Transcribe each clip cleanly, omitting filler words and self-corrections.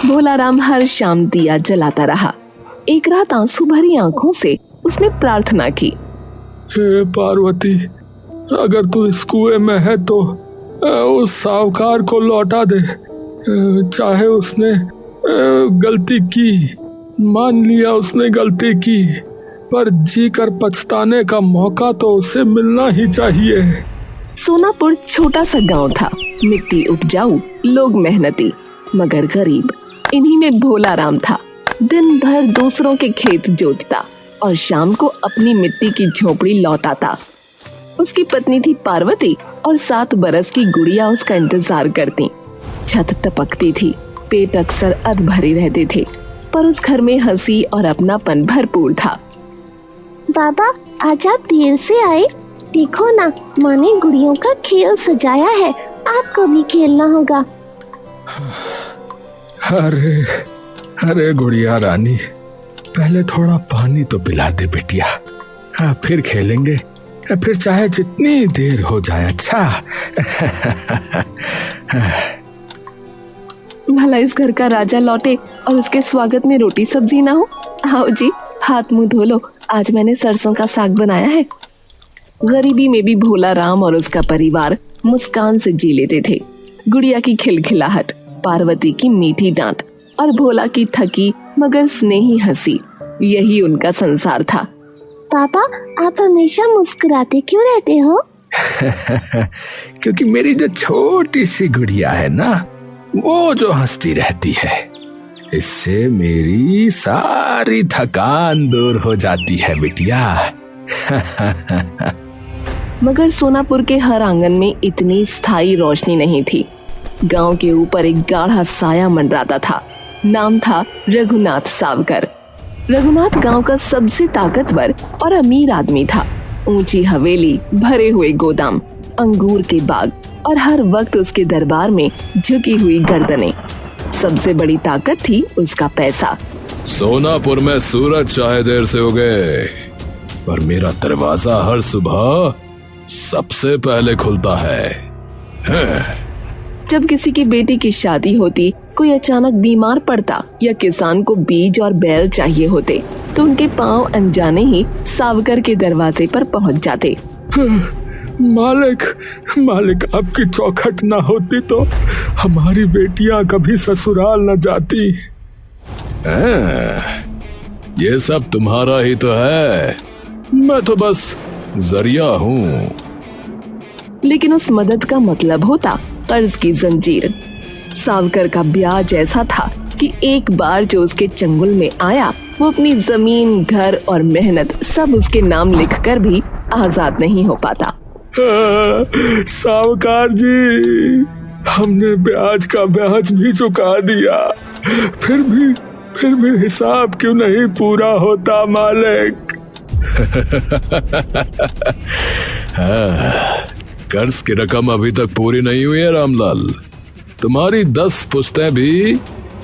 भोला राम हर शाम दिया जलाता रहा। एक रात आंसू भरी आंखों से उसने प्रार्थना की, हे पार्वती, अगर तू इस कुएं में है तो उस साहूकार को लौटा दे। चाहे उसने गलती की, मान लिया उसने गलती की, पर जी कर पछताने का मौका तो उसे मिलना ही चाहिए। सोनापुर छोटा सा गांव था। मिट्टी उपजाऊ, लोग मेहनती, मगर गरीब। इन्हीं में भोला राम था। दिन भर दूसरों के खेत जोतता और शाम को अपनी मिट्टी की झोपड़ी लौटाता। उसकी पत्नी थी पार्वती और 7 बरस की गुड़िया उसका इंतजार करती। छत टपकती थी, पेट अक्सर अध भरे रहते थे, पर उस घर में हंसी और अपनापन भरपूर था। बाबा, आज आप देर से आए। देखो ना, माँ ने गुड़ियों का खेल सजाया है, आपको भी खेलना होगा। अरे अरे गुड़िया रानी, पहले थोड़ा पानी तो पिला दे बिटिया, फिर खेलेंगे, फिर चाहे जितनी देर हो जाए। अच्छा भला इस घर का राजा लौटे और उसके स्वागत में रोटी सब्जी ना हो। आओ जी, हाथ मुंह धो लो, आज मैंने सरसों का साग बनाया है। गरीबी में भी भोला राम और उसका परिवार मुस्कान से जी लेते थे। गुड़िया की खिलखिलाहट, पार्वती की मीठी डांट और भोला की थकी मगर स्नेही हंसी, यही उनका संसार था। पापा, आप हमेशा मुस्कुराते क्यों रहते हो? क्योंकि मेरी जो छोटी सी गुड़िया है ना, वो जो हंसती रहती है, इससे मेरी सारी थकान दूर हो जाती है बिटिया। मगर सोनापुर के हर आंगन में इतनी स्थायी रोशनी नहीं थी। गांव के ऊपर एक गाढ़ा साया मंडराता था। नाम था रघुनाथ सावकर। रघुनाथ गांव का सबसे ताकतवर और अमीर आदमी था। ऊंची हवेली, भरे हुए गोदाम, अंगूर के बाग और हर वक्त उसके दरबार में झुकी हुई गर्दनें। सबसे बड़ी ताकत थी उसका पैसा। सोनापुर में सूरज चाहे देर से उगे, पर मेरा दरवाजा हर सुबह सबसे पहले खुलता है। जब किसी की बेटी की शादी होती, कोई अचानक बीमार पड़ता या किसान को बीज और बैल चाहिए होते, तो उनके पांव अनजाने ही सावकर के दरवाजे पर पहुंच जाते। मालिक, आपकी चौखट ना होती तो हमारी बेटियां कभी ससुराल न जाती। ये सब तुम्हारा ही तो है, मैं तो बस जरिया हूँ। लेकिन उस मदद का मतलब होता कर्ज की जंजीर। सावकर का ब्याज ऐसा था कि एक बार जो उसके चंगुल में आया, वो अपनी जमीन, घर और मेहनत सब उसके नाम लिखकर भी आजाद नहीं हो पाता। सावकार जी, हमने ब्याज का ब्याज भी चुका दिया, फिर भी हिसाब क्यों नहीं पूरा होता मालिक? कर्ज की रकम अभी तक पूरी नहीं हुई है रामलाल। तुम्हारी 10 पुश्तें भी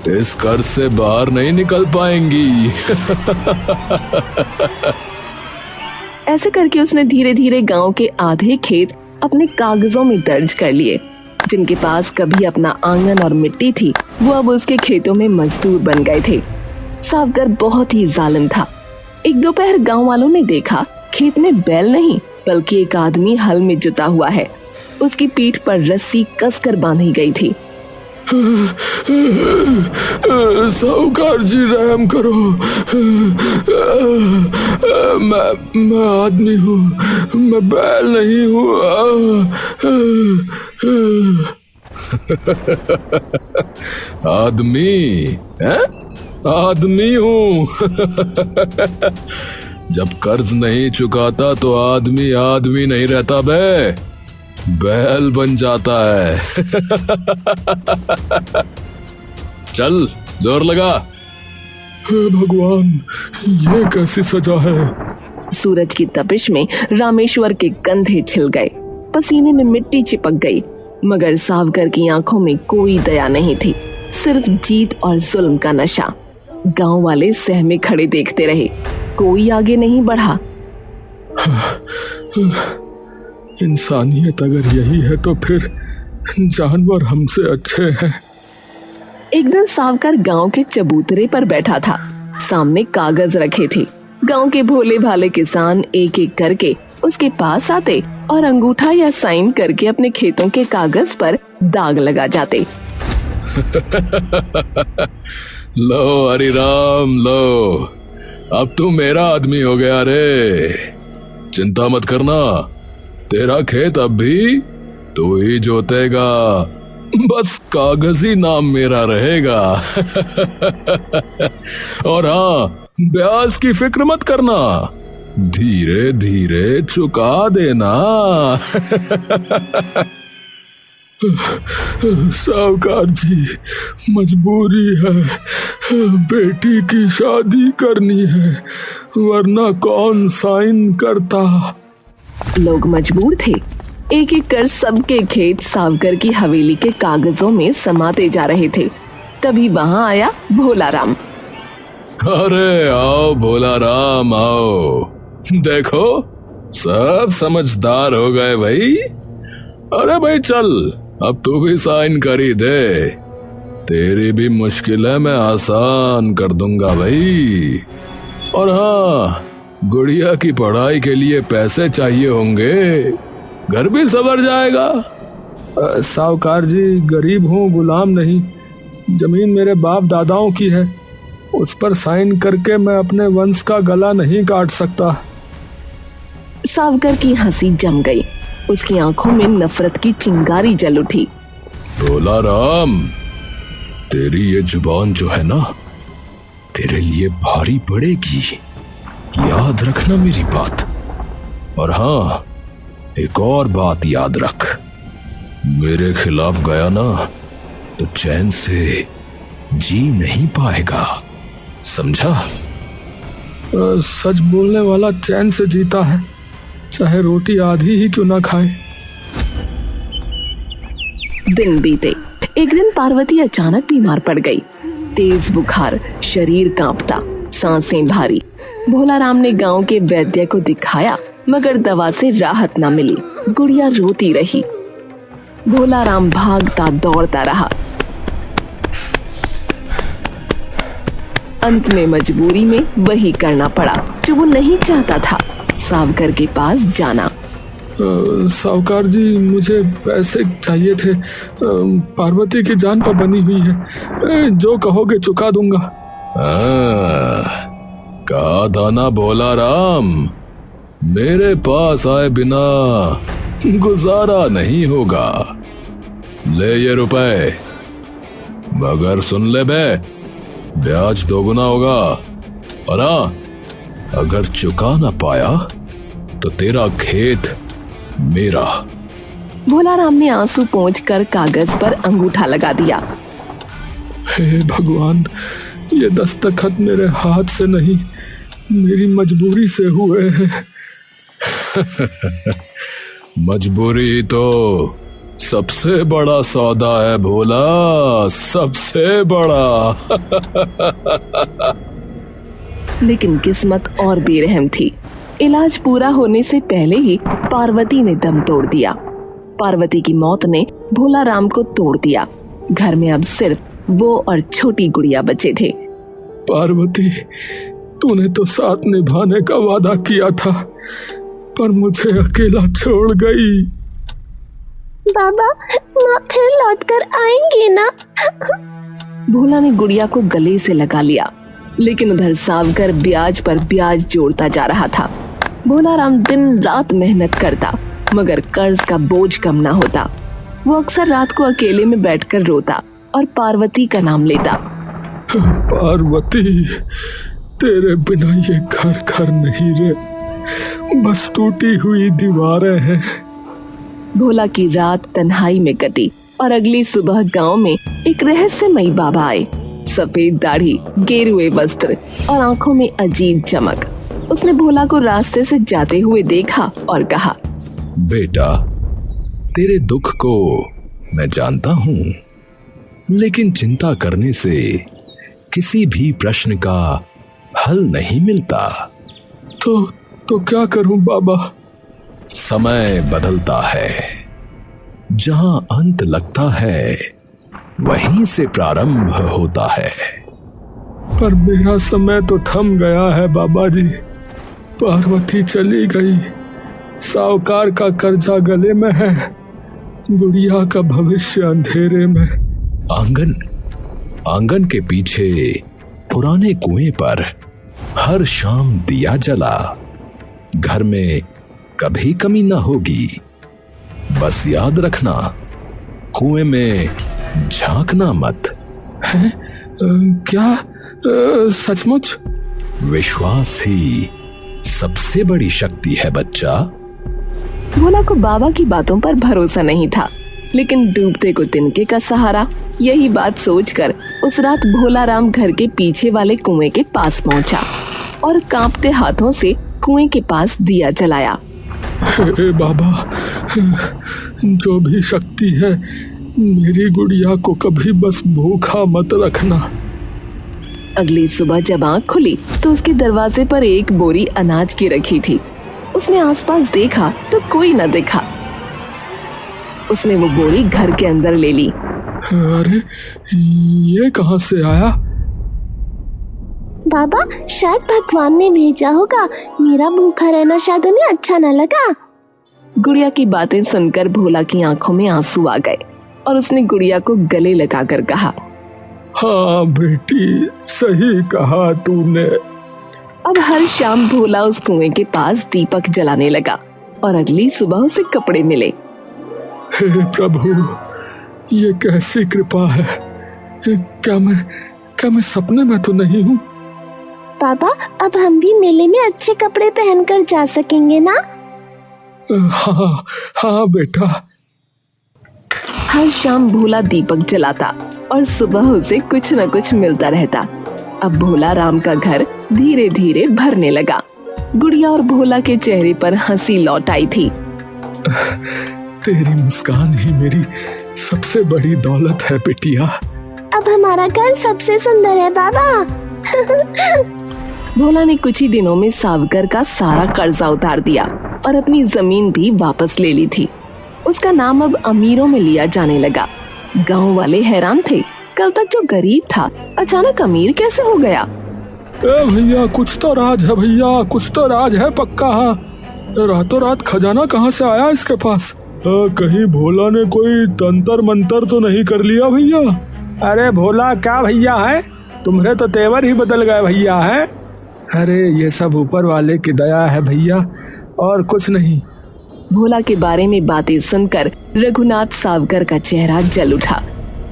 इस कर्ज से बाहर नहीं निकल पाएंगी। ऐसे करके उसने धीरे धीरे गांव के आधे खेत अपने कागजों में दर्ज कर लिए। जिनके पास कभी अपना आंगन और मिट्टी थी, वो अब उसके खेतों में मजदूर बन गए थे। सावकर बहुत ही जालिम था। एक दोपहर गांव वालों ने देखा, खेत में बैल नहीं बल्कि एक आदमी हल में जुटा हुआ है। उसकी पीठ पर रस्सी कसकर बांधी गई थी। साहूकार जी, रहम करो, मैं आदमी हूँ, मैं बैल नहीं हूँ। आदमी हूँ। जब कर्ज नहीं चुकाता तो आदमी नहीं रहता बे, बैल बन जाता है। चल, जोर लगा। हे भगवान, ये कैसी सजा है? सूरज की तपिश में रामेश्वर के कंधे छिल गए, पसीने में मिट्टी चिपक गई, मगर सावकर की आंखों में कोई दया नहीं थी, सिर्फ जीत और जुल्म का नशा। गांव वाले सहमे खड़े देखते रहे, कोई आगे नहीं बढ़ा। इंसानियत अगर यही है तो फिर जानवर हमसे अच्छे हैं। एक दिन सावकार गांव के चबूतरे पर बैठा था। सामने कागज रखे थे। गांव के भोले भाले किसान एक एक करके उसके पास आते और अंगूठा या साइन करके अपने खेतों के कागज पर दाग लगा जाते। लो हरिराम लो, अब तू मेरा आदमी हो गया रे। चिंता मत करना, तेरा खेत अब भी तू ही जोतेगा, बस कागजी नाम मेरा रहेगा। और हाँ, ब्याज की फिक्र मत करना, धीरे धीरे चुका देना। सावकार जी, मजबूरी है, बेटी की शादी करनी है, वरना कौन साइन करता। लोग मजबूर थे। एक एक कर सबके खेत सावकर की हवेली के कागजों में समाते जा रहे थे। तभी वहां आया भोला राम। अरे आओ भोला राम आओ, देखो सब समझदार हो गए भाई। अरे भाई चल, अब तू भी साइन कर ही दे, तेरी भी मुश्किलें मैं आसान कर दूंगा भाई। और हाँ, गुड़िया की पढ़ाई के लिए पैसे चाहिए होंगे, घर भी संवर जाएगा। सावकार जी, गरीब हूँ, गुलाम नहीं, जमीन मेरे बाप दादाओं की है, उस पर साइन करके मैं अपने वंश का गला नहीं काट सकता। सावकर की हंसी जम गई। उसकी आंखों में नफरत की चिंगारी जल उठी। भोला राम, तेरी ये जुबान जो है ना, तेरे लिए भारी पड़ेगी, याद रखना मेरी बात। और हाँ, एक और बात याद रख, मेरे खिलाफ गया ना तो चैन से जी नहीं पाएगा, समझा? सच बोलने वाला चैन से जीता है, चाहे रोटी आधी ही क्यों ना खाए। दिन बीते। एक दिन पार्वती अचानक बीमार पड़ गई। तेज बुखार, शरीर कांपता, सांसें भारी। भोला राम ने गांव के वैद्य को दिखाया, मगर दवा से राहत न मिली। गुड़िया रोती रही। भोला राम भागता दौड़ता रहा। अंत में मजबूरी में वही करना पड़ा जो वो नहीं चाहता था, सावकर के पास जाना। सावकार जी, मुझे पैसे चाहिए थे, पार्वती की जान पर बनी हुई है, जो कहोगे चुका दूंगा। कहा था ना भोला राम, मेरे पास आए बिना गुजारा नहीं होगा। ले ये रुपए, मगर सुन ले बे, ब्याज दोगुना होगा। और हाँ, अगर चुका ना पाया तो तेरा खेत मेरा। भोला राम ने आंसू पोंछकर कागज पर अंगूठा लगा दिया। हे भगवान, ये दस्तखत मेरे हाथ से नहीं, मेरी मजबूरी से हुए हैं। मजबूरी तो सबसे बड़ा सौदा है भोला, सबसे बड़ा। लेकिन किस्मत और बेरहम थी। इलाज पूरा होने से पहले ही पार्वती ने दम तोड़ दिया। पार्वती की मौत ने भोला राम को तोड़ दिया। घर में अब सिर्फ वो और छोटी गुड़िया बचे थे। पार्वती, तूने तो साथ निभाने का वादा किया था, पर मुझे अकेला छोड़ गई। बाबा, माँ फिर लौट कर आएंगे ना? भोला ने गुड़िया को गले से लगा लिया, लेकिन उधर सावकर ब्याज पर ब्याज जोड़ता जा रहा था। भोला राम दिन रात मेहनत करता, मगर कर्ज का बोझ कम ना होता। वो अक्सर रात को अकेले में बैठकर रोता और पार्वती का नाम लेता। पार्वती, तेरे बिना ये घर घर नहीं रे, बस टूटी हुई दीवारें हैं। भोला की रात तन्हाई में कटी और अगली सुबह गांव में एक रहस्यमयी बाबा आए। सफेद दाढ़ी, गेरुए वस्त्र और आंखों में अजीब चमक। उसने भोला को रास्ते से जाते हुए देखा और कहा, बेटा, तेरे दुख को मैं जानता हूँ, लेकिन चिंता करने से किसी भी प्रश्न का हल नहीं मिलता। तो क्या करूं बाबा? समय बदलता है, जहां अंत लगता है वहीं से प्रारंभ होता है। पर मेरा समय तो थम गया है बाबा जी। पार्वती चली गई, साहूकार का कर्जा गले में है, गुड़िया का भविष्य अंधेरे में। आंगन के पीछे पुराने कुएं पर हर शाम दिया जला। घर में कभी कमी ना होगी। बस याद रखना, कुएं में झांकना मत। है? क्या सचमुच? विश्वास ही सबसे बड़ी शक्ति है बच्चा। भोला को बाबा की बातों पर भरोसा नहीं था, लेकिन डूबते को तिनके का सहारा। यही बात सोचकर उस रात भोला राम घर के पीछे वाले कुएं के पास पहुंचा और कांपते हाथों से कुएं के पास दिया जलाया। हे बाबा, जो भी शक्ति है, मेरी गुड़िया को कभी बस भूखा मत रखना। अगली सुबह जब आँख खुली तो उसके दरवाजे पर एक बोरी अनाज की रखी थी। उसने आसपास देखा तो कोई न दिखा। उसने वो बोरी घर के अंदर ले ली। अरे, ये कहाँ से आया? बाबा, शायद भगवान ने भेजा होगा। मेरा भूखा रहना शायद उन्हें अच्छा न लगा। गुड़िया की बातें सुनकर भोला की आंखों में आंसू आ गए और उसने गुड़िया को गले लगाकर कहा, हाँ बेटी, सही कहा तूने। अब हर शाम भोला उस कुएं के पास दीपक जलाने लगा और अगली सुबह उसे कपड़े मिले। हे प्रभु, ये कैसी कृपा है। क्या मैं सपने में तो नहीं हूँ? पापा, अब हम भी मेले में अच्छे कपड़े पहनकर जा सकेंगे ना? हाँ बेटा। हर शाम भोला दीपक जलाता और सुबह उसे कुछ न कुछ मिलता रहता। अब भोला राम का घर धीरे धीरे भरने लगा। गुड़िया और भोला के चेहरे पर हंसी लौट आई थी। तेरी मुस्कान ही मेरी सबसे बड़ी दौलत है बिटिया। अब हमारा घर सबसे सुंदर है बाबा। भोला ने कुछ ही दिनों में सावकर का सारा कर्जा उतार दिया और अपनी जमीन भी वापस ले ली थी। उसका नाम अब अमीरों में लिया जाने लगा। गांव वाले हैरान थे, कल तक जो गरीब था अचानक अमीर कैसे हो गया। भैया, कुछ तो राज है भैया, कुछ तो राज है पक्का। रातों रात खजाना कहाँ से आया इसके पास? कहीं भोला ने कोई तंत्र मंत्र तो नहीं कर लिया भैया? अरे भोला क्या भैया है, तुम्हारे तो तेवर ही बदल गए भैया हैं। अरे ये सब ऊपर वाले की दया है भैया, और कुछ नहीं। भोला के बारे में बातें सुनकर रघुनाथ सावकर का चेहरा जल उठा।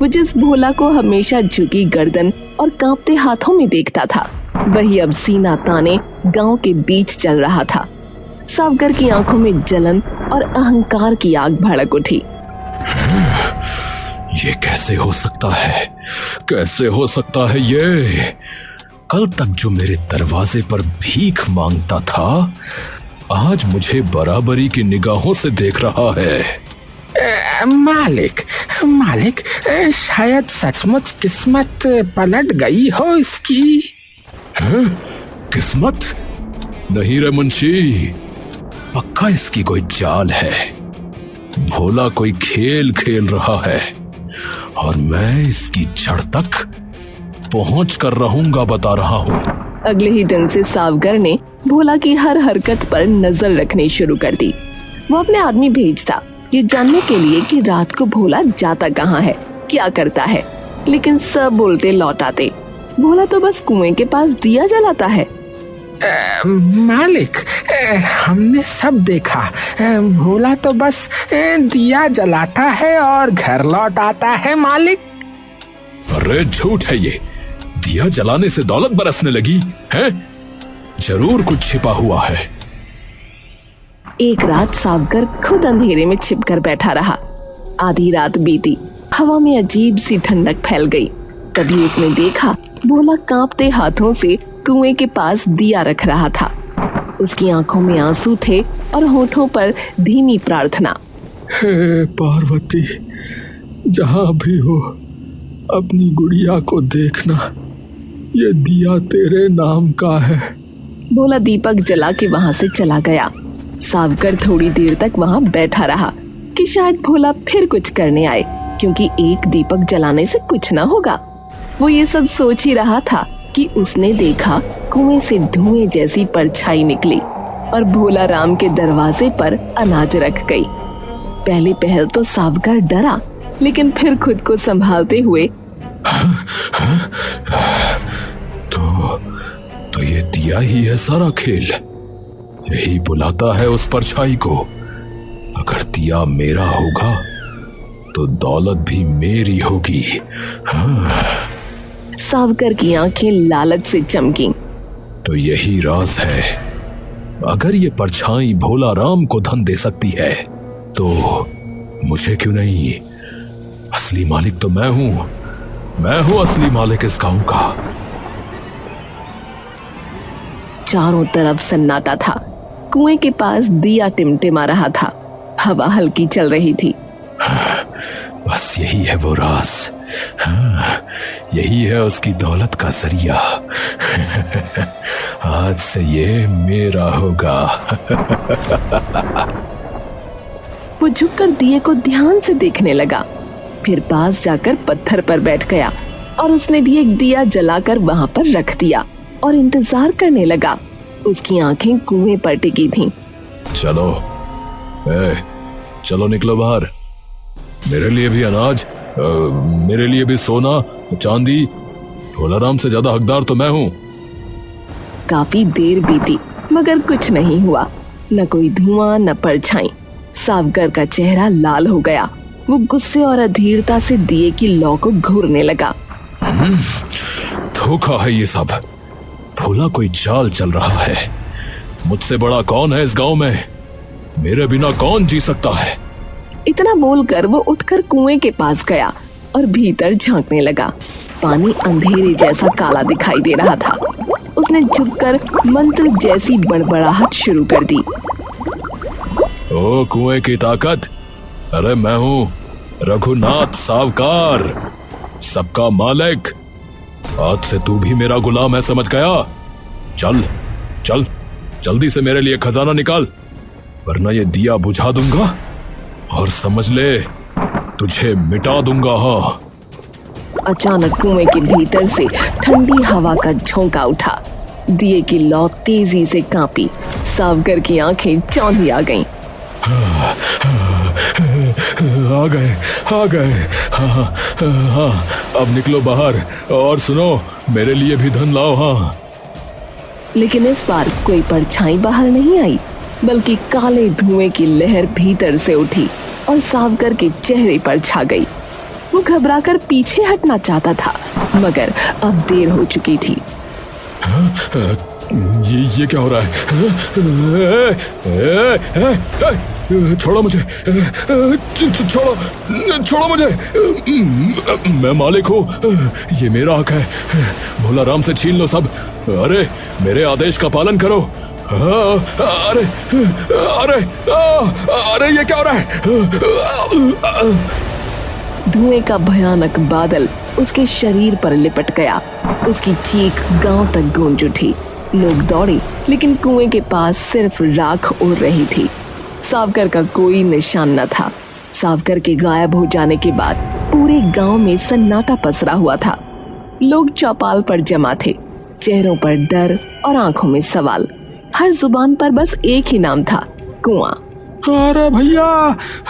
वो जिस भोला को हमेशा झुकी गर्दन और कांपते हाथों में देखता था, वही अब सीना ताने गांव के बीच चल रहा था। सावकर की आंखों में जलन और अहंकार की आग भड़क उठी। ये कैसे हो सकता है? कैसे हो सकता है ये? कल तक जो मेरे दरवाजे पर भीख मांगता था, आज मुझे बराबरी की निगाहों से देख रहा है। मालिक, शायद सचमुच किस्मत पलट गई हो इसकी। है? किस्मत? नहीं रे मुंशी, पक्का इसकी कोई चाल है। भोला कोई खेल खेल रहा है और मैं इसकी जड़ तक पहुंच कर रहूंगा, बता रहा हूँ। अगले ही दिन से सावकर ने भोला की हर हरकत पर नजर रखनी शुरू कर दी। वो अपने आदमी भेजता ये जानने के लिए कि रात को भोला जाता कहाँ है, क्या करता है, लेकिन सब उल्टे लौट आते। भोला तो बस कुएं के पास दिया जलाता है। मालिक, हमने सब देखा। भोला तो बस दिया जलाता है और घर लौट आता है मालिक। अरे झूठ है ये। दिया जलाने से दौलत बरसने लगी है? जरूर कुछ छिपा हुआ है। एक रात सावकर खुद अंधेरे में छिपकर बैठा रहा। आधी रात बीती, हवा में अजीब सी ठंडक फैल गई। तभी उसने देखा भोला कांपते हाथों से कुएं के पास दिया रख रहा था। उसकी आंखों में आंसू थे और होठों पर धीमी प्रार्थना। हे पार्वती, जहाँ भी हो अपनी गुड़िया को देखना, ये दिया तेरे नाम का है। भोला दीपक जला के वहाँ से चला गया। सावकर थोड़ी देर तक वहाँ बैठा रहा कि शायद भोला फिर कुछ करने आए, क्योंकि एक दीपक जलाने से कुछ ना होगा। वो ये सब सोच ही रहा था कि उसने देखा कुएं से धुएं जैसी परछाई निकली और भोला राम के दरवाजे पर अनाज रख गई। पहली पहल तो सावकार डरा, लेकिन फिर खुद को संभालते हुए तो ये दिया ही है सारा खेल, यही बुलाता है उस परछाई को। अगर दिया मेरा होगा तो दौलत भी मेरी होगी। हाँ। सावकर की आंखें लालच से चमकी। तो यही राज है, अगर ये परछाई भोला राम को धन दे सकती है तो मुझे क्यों नहीं? असली मालिक तो मैं हूं असली मालिक इस गांव का। चारों तरफ सन्नाटा था। कुएं के पास दिया टिमटिमा रहा था, हवा हल्की चल रही थी। बस यही है वो राज। हाँ, यही है उसकी दौलत का जरिया। आज से ये मेरा होगा। वो झुककर दिए को ध्यान से देखने लगा, फिर पास जाकर पत्थर पर बैठ गया और उसने भी एक दिया जलाकर वहां पर रख दिया और इंतजार करने लगा। उसकी आंखें कुएं पर टिकी थीं। चलो चलो निकलो बाहर। मेरे लिए भी अनाज, मेरे लिए भी सोना चांदी। भोला राम से ज्यादा हकदार तो मैं हूँ। काफी देर बीती मगर कुछ नहीं हुआ, न कोई धुआं न परछाई। सावकर का चेहरा लाल हो गया। वो गुस्से और अधीरता से दिए की लौ को घूरने लगा। धोखा है ये सब। भोला कोई चाल चल रहा है। मुझसे बड़ा कौन है इस गांव में? मेरे बिना कौन जी सकता है? इतना बोलकर वो उठकर कुएं के पास गया और भीतर झांकने लगा। पानी अंधेरे जैसा काला दिखाई दे रहा था। उसने झुककर मंत्र जैसी बड़बड़ाहट शुरू कर दी। ओ कुएं की ताकत, अरे मैं हूँ रघुनाथ सावकार, सबका मालिक। आज से तू भी मेरा गुलाम है, समझ गया? चल चल जल्दी से मेरे लिए खजाना निकाल, वरना ये दिया बुझा दूंगा और समझ ले तुझे मिटा दूंगा। हाँ। अचानक कुएं के भीतर से ठंडी हवा का झोंका उठा। दिए की लौ तेजी से कांपी। सावकर की आंखें चौंधी आ गईं। आ गए। हाँ, अब निकलो बाहर और सुनो, मेरे लिए भी धन लाओ। हाँ। लेकिन इस बार कोई परछाई बाहर नहीं आई, बल्कि काले धुएं की लहर भीतर से उठी और सावकर के चेहरे पर छा गई। वो घबराकर पीछे हटना चाहता था, मगर अब देर हो चुकी थी। ये क्या हो रहा है? छोड़ो मुझे, छोड़ो मुझे। मैं मालिक हूँ, ये मेरा हक है। भोला राम से छीन लो सब। अरे मेरे आदेश का पालन करो। अरे अरे अरे ये क्या हो रहा है? धुएं का भयानक बादल उसके शरीर पर लिपट गया। उसकी चीख गांव तक गूंज उठी। लोग दौड़े, लेकिन कुएं के पास सिर्फ राख उड़ रही थी। सावकर का कोई निशान न था। सावकर के गायब हो जाने के बाद पूरे गांव में सन्नाटा पसरा हुआ था। लोग चौपाल पर जमा थे, चेहरों पर डर और आंखों में सवाल। हर जुबान पर बस एक ही नाम था, कुआं। अरे भैया,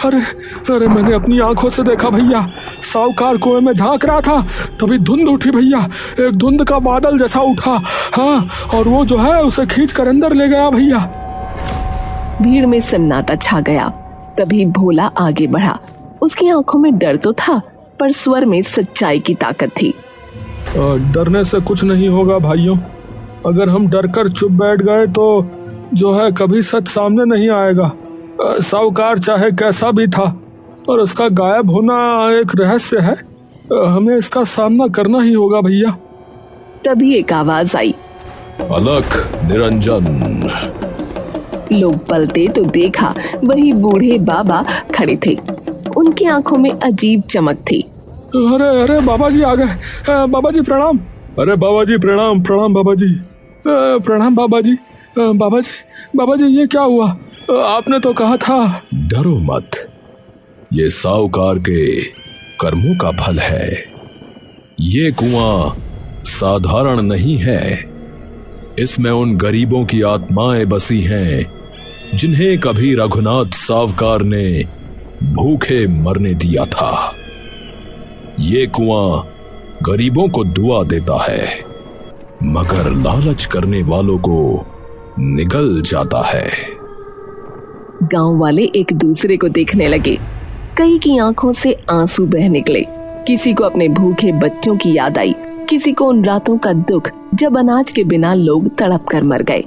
अरे मैंने अपनी आंखों से देखा भैया, सावकार कुएं में झांक रहा था, तभी धुंध उठी भैया, एक धुंध का बादल जैसा उठा। हाँ, और वो जो है उसे खींच कर अंदर ले गया भैया। भीड़ में सन्नाटा छा गया। तभी भोला आगे बढ़ा। उसकी आंखों में डर तो था, पर स्वर में सच्चाई की ताकत थी। डरने से कुछ नहीं होगा भाइयों। अगर हम डरकर चुप बैठ गए तो जो है कभी सच सामने नहीं आएगा। सावकार चाहे कैसा भी था, पर उसका गायब होना एक रहस्य है। हमें इसका सामना करना ही होगा भैया। तभी एक आवाज आई, अलख निरंजन। लोग पलटे तो देखा वही बूढ़े बाबा खड़े थे। उनकी आंखों में अजीब चमक थी। अरे बाबा जी आ गए। बाबा जी प्रणाम। अरे बाबा जी प्रणाम बाबा जी। प्रणाम बाबा जी। बाबा जी ये क्या हुआ? आपने तो कहा था। डरो मत, ये सावकार के कर्मों का फल है। ये कुआं साधारण नहीं है, इसमें उन गरीबों की आत्माएं बसी हैं जिन्हें कभी रघुनाथ सावकार ने भूखे मरने दिया था। ये कुआं गरीबों को दुआ देता है, मगर लालच करने वालों को निगल जाता है। गांव वाले एक दूसरे को देखने लगे। कई की आंखों से आंसू बह निकले। किसी को अपने भूखे बच्चों की याद आई, किसी को उन रातों का दुख जब अनाज के बिना लोग तड़प कर मर गए।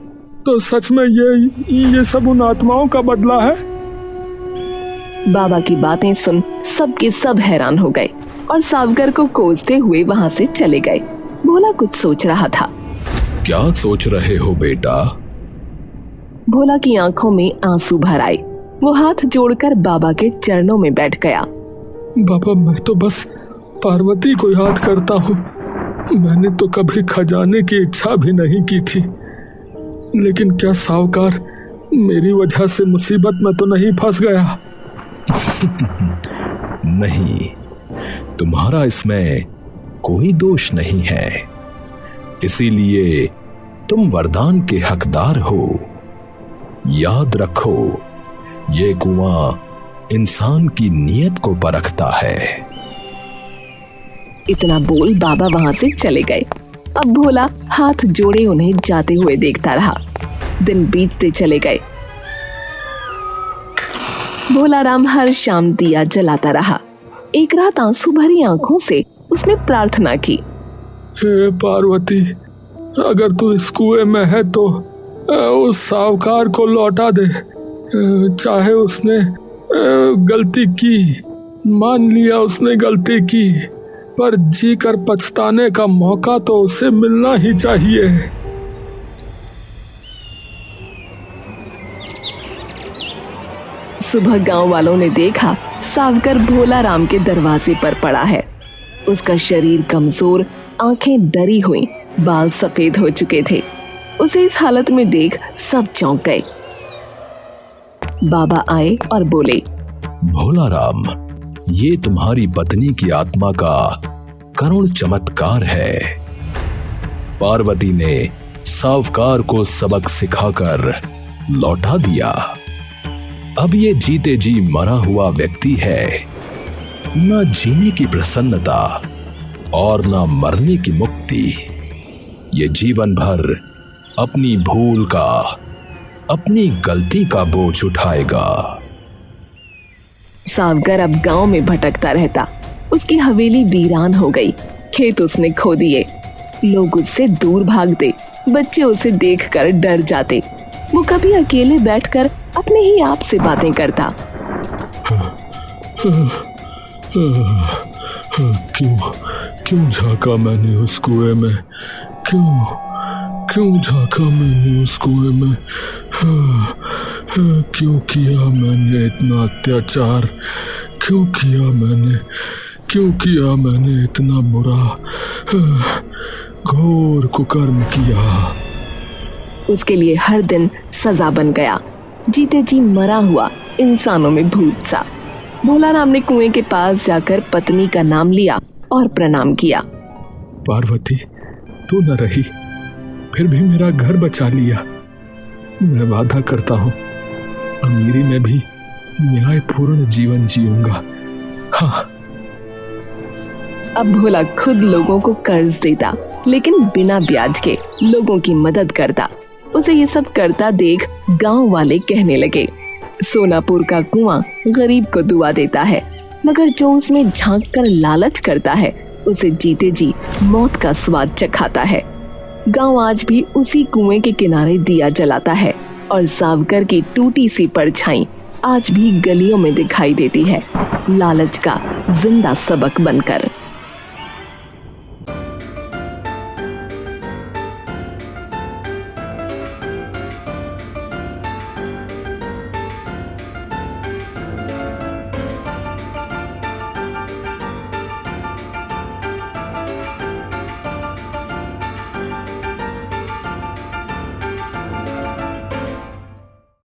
तो सच में ये सब उन आत्माओं का बदला है? बाबा की बातें सुन सबके सब हैरान हो गए और सावकर को कोसते हुए वहां से चले गए। भोला कुछ सोच रहा था। क्या सोच रहे हो बेटा? भोला की आंखों में आंसू भर आए। वो हाथ जोड़कर बाबा के चरणों में बैठ गया। बाबा, मैं तो बस पार्वती को याद करता हूँ। मैंने तो कभी खजाने की इच्छा भी नहीं की थी, लेकिन क्या सावकार मेरी वजह से मुसीबत में तो नहीं फंस गया? नहीं, तुम्हारा इसमें कोई दोष नहीं है, इसीलिए तुम वरदान के हकदार हो। याद रखो, ये कुआं इंसान की नीयत को परखता है। इतना बोल बाबा वहां से चले गए। अब भोला हाथ जोड़े उन्हें जाते हुए देखता रहा। दिन बीतते चले गए। भोला राम हर शाम दिया जलाता रहा। एक रात आंसू भरी आंखों से उसने प्रार्थना की। हे पार्वती, अगर तू इस कुएं में है तो उस सावकार को लौटा दे। चाहे उसने गलती की, मान लिया उसने गलती की, पर जी कर पछताने का मौका तो उसे मिलना ही चाहिए। सुबह गांव वालों ने देखा सावकर भोला राम के दरवाजे पर पड़ा है। उसका शरीर कमजोर, आंखें डरी हुई, बाल सफेद हो चुके थे। उसे इस हालत में देख सब चौंक गए। बाबा आए और बोले, भोला राम, ये तुम्हारी पत्नी की आत्मा का करुण चमत्कार है। पार्वती ने सावकार को सबक सिखाकर लौटा दिया। अब ये जीते जी मरा हुआ व्यक्ति है। न जीने की प्रसन्नता और न मरने की मुक्ति। ये जीवन भर अपनी भूल का, अपनी गलती का बोझ उठाएगा। सावकर अब गांव में भटकता रहता। उसकी हवेली वीरान हो गई। खेत उसने खो दिए। लोग उससे दूर भागते। बच्चे उसे देखकर डर जाते। वो कभी अकेले बैठकर अपने ही आप से बातें करता। क्यों झांका मैंने उस कुएं में? क्यों झांका मैंने उस कुएं में? क्यों किया मैंने इतना अत्याचार? क्यों किया मैंने इतना बुरा, घोर कुकर्म किया? उसके लिए हर दिन सजा बन गया। जीते जी मरा हुआ इंसानों में भूत सा। भोला राम ने कुएं के पास जाकर पत्नी का नाम लिया और प्रणाम किया। पार्वती, तू न रही, फिर भी मेरा घर बचा लिया। मैं वादा करता हूँ, अमीरी में भी न्यायपूर्ण जीवन जीऊंगा। हाँ। अब भोला खुद लोगों को कर्ज देता, लेकिन बिना ब्याज के लोगों की मदद करता। उसे ये सब करता देख गांव वाले कहने लगे, सोनापुर का कुआं गरीब को दुआ देता है, मगर जो उसमें झांक कर लालच करता है उसे जीते जी मौत का स्वाद चखाता है। गांव आज भी उसी कुएं के किनारे दिया जलाता है और सावकर की टूटी सी परछाई आज भी गलियों में दिखाई देती है, लालच का जिंदा सबक बनकर।